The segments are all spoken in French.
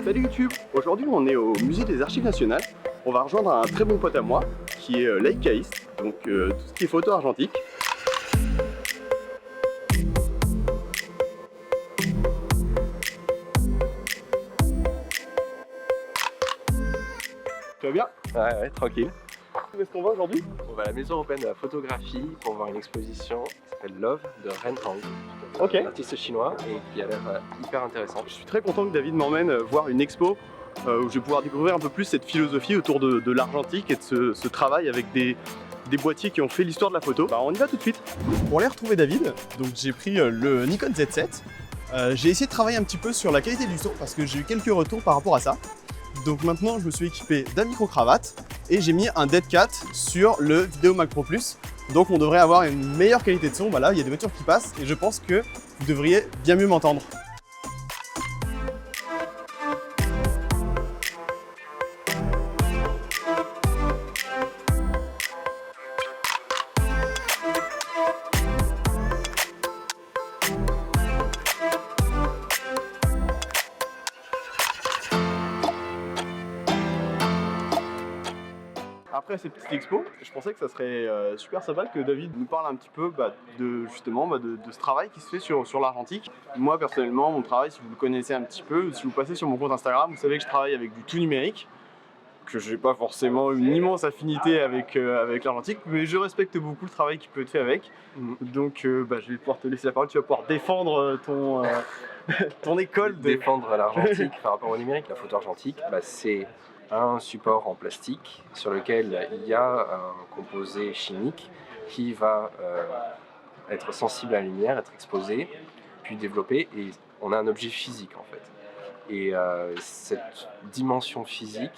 Salut YouTube! Aujourd'hui on est au musée des Archives nationales. On va rejoindre un très bon pote à moi qui est Leicaïste, donc tout ce qui est photo argentique. Tu vas bien? Ouais, tranquille. Où est-ce qu'on va aujourd'hui? On va à la Maison européenne de la photographie pour voir une exposition qui s'appelle Love de Ren Hang. Ok. Un artiste chinois et qui a l'air hyper intéressant. Je suis très content que David m'emmène voir une expo où je vais pouvoir découvrir un peu plus cette philosophie autour de l'argentique et de ce travail avec des boîtiers qui ont fait l'histoire de la photo. Bah, on y va tout de suite. Pour aller retrouver David, donc j'ai pris le Nikon Z7. J'ai essayé de travailler un petit peu sur la qualité du son parce que j'ai eu quelques retours par rapport à ça. Donc maintenant je me suis équipé d'un micro-cravate et j'ai mis un Dead Cat sur le Vidéo Mac Pro Plus. Donc on devrait avoir une meilleure qualité de son. Voilà, il y a des voitures qui passent et je pense que vous devriez bien mieux m'entendre. Après ces petites expos, je pensais que ça serait super sympa que David nous parle un petit peu de ce travail qui se fait sur l'argentique. Moi personnellement, mon travail, si vous le connaissez un petit peu, si vous passez sur mon compte Instagram, vous savez que je travaille avec du tout numérique, que j'ai pas forcément une immense affinité avec l'argentique, mais je respecte beaucoup le travail qui peut être fait avec. Donc je vais pouvoir te laisser la parole, tu vas pouvoir défendre ton école. Défendre l'argentique par rapport au numérique, la photo argentique, c'est un support en plastique sur lequel il y a un composé chimique qui va être sensible à la lumière, être exposé, puis développé, et on a un objet physique en fait. Et cette dimension physique,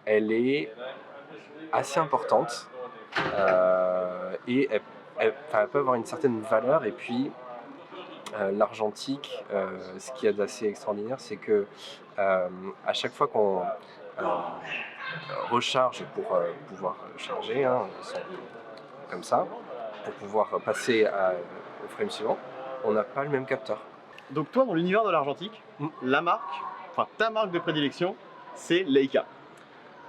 elle est assez importante et elle peut avoir une certaine valeur. Et puis l'argentique, ce qu'il y a d'assez extraordinaire, c'est que à chaque fois qu'on recharge pour pouvoir charger, comme ça, pour pouvoir passer au frame suivant, on n'a pas le même capteur. Donc toi, dans l'univers de l'argentique, la marque, enfin ta marque de prédilection, c'est Leica.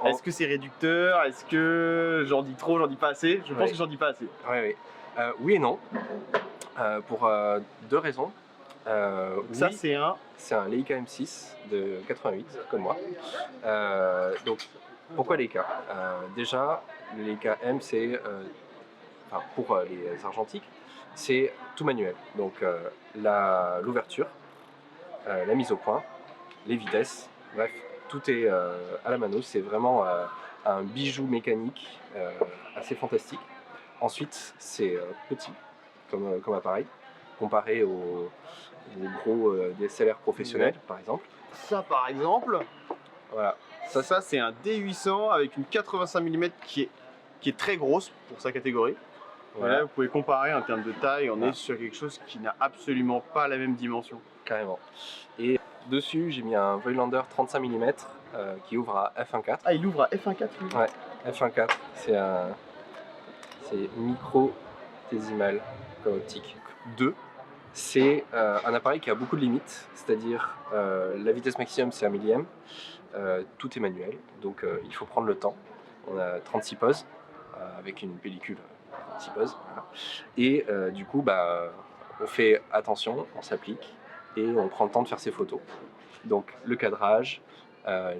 Est-ce que c'est réducteur? Est-ce que j'en dis trop, j'en dis pas assez? Je pense que j'en dis pas assez. Oui et non, pour deux raisons. Ça oui, c'est un Leica M6 de 88, comme moi. Donc pourquoi Leica? Déjà, le Leica M, c'est pour les argentiques, c'est tout manuel. Donc l'ouverture, la mise au point, les vitesses, bref, tout est à la mano. C'est vraiment un bijou mécanique assez fantastique. Ensuite, c'est petit comme appareil, comparé aux gros DSLR professionnels, par exemple. Ça par exemple, Voilà. ça c'est un D800 avec une 85 mm qui est très grosse pour sa catégorie. Voilà. Là, vous pouvez comparer en termes de taille, on est sur quelque chose qui n'a absolument pas la même dimension. Carrément. Et dessus, j'ai mis un Voigtlander 35 mm qui ouvre à f1.4. Ah, il ouvre à f1.4 lui? Ouais, f1.4, c'est microtésimal comme optique. 2, c'est un appareil qui a beaucoup de limites, c'est-à-dire la vitesse maximum c'est 1 millième, tout est manuel, donc il faut prendre le temps. On a 36 poses avec une pellicule 36 poses, voilà. Et du coup on fait attention, on s'applique et on prend le temps de faire ses photos. Donc le cadrage,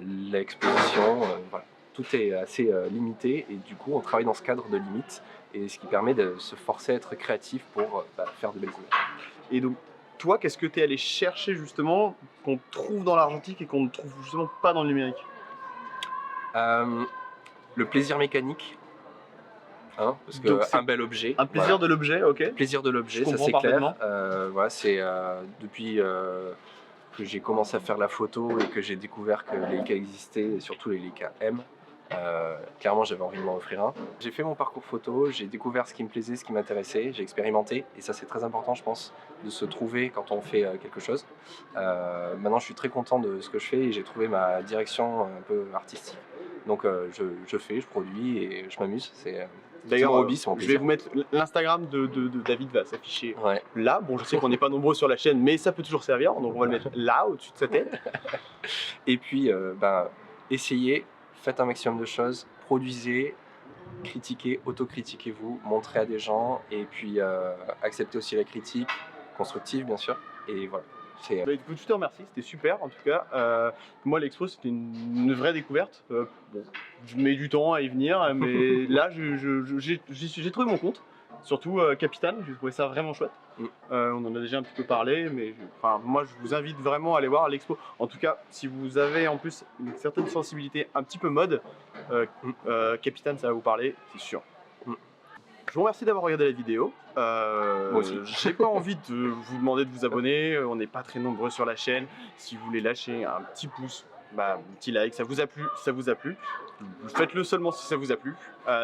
l'exposition, voilà. Tout est assez limité et du coup on travaille dans ce cadre de limite, et ce qui permet de se forcer à être créatif pour faire de belles images. Et donc toi, qu'est-ce que tu es allé chercher justement qu'on trouve dans l'argentique et qu'on ne trouve justement pas dans le numérique? Le plaisir mécanique, parce que un bel objet. Un plaisir de l'objet, ok. Le plaisir de l'objet, ça c'est clair. Voilà, c'est depuis que j'ai commencé à faire la photo et que j'ai découvert que les Leica existaient, et surtout les Leica M. Clairement, j'avais envie de m'en offrir un. J'ai fait mon parcours photo, j'ai découvert ce qui me plaisait, ce qui m'intéressait, j'ai expérimenté, et ça c'est très important, je pense, de se trouver quand on fait quelque chose. Maintenant, je suis très content de ce que je fais et j'ai trouvé ma direction un peu artistique. Donc je fais, je produis et je m'amuse, D'ailleurs, mon hobby, c'est mon je vais plaisir. vous mettre l'Instagram de David va s'afficher Ouais. là. Bon, je sais qu'on n'est pas nombreux sur la chaîne, mais ça peut toujours servir, donc on va le mettre là, au-dessus de sa tête. Et puis, essayez, faites un maximum de choses, produisez, critiquez, autocritiquez-vous, montrez à des gens, et puis acceptez aussi la critique, constructive bien sûr, et voilà. Bah, écoute, je te remercie, c'était super en tout cas. Moi, l'expo, c'était une vraie découverte. Bon, je mets du temps à y venir, mais là, j'ai trouvé mon compte. Surtout Capitane, j'ai trouvé ça vraiment chouette. On en a déjà un petit peu parlé, mais moi, je vous invite vraiment à aller voir l'expo. En tout cas, si vous avez en plus une certaine sensibilité un petit peu mode, Capitane, ça va vous parler, c'est sûr. Je vous remercie d'avoir regardé la vidéo. Moi aussi. J'ai pas envie de vous demander de vous abonner, on n'est pas très nombreux sur la chaîne. Si vous voulez lâcher un petit pouce, un petit like, ça vous a plu, ça vous a plu. Faites-le seulement si ça vous a plu.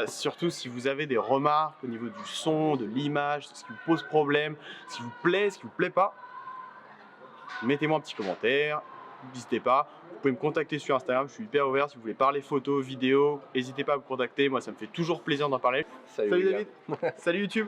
Surtout si vous avez des remarques au niveau du son, de l'image, ce qui vous pose problème, ce qui vous plaît, ce qui vous plaît pas, mettez-moi un petit commentaire. N'hésitez pas, vous pouvez me contacter sur Instagram, je suis hyper ouvert. Si vous voulez parler photos, vidéos, n'hésitez pas à me contacter, moi ça me fait toujours plaisir d'en parler. Salut David. Salut YouTube.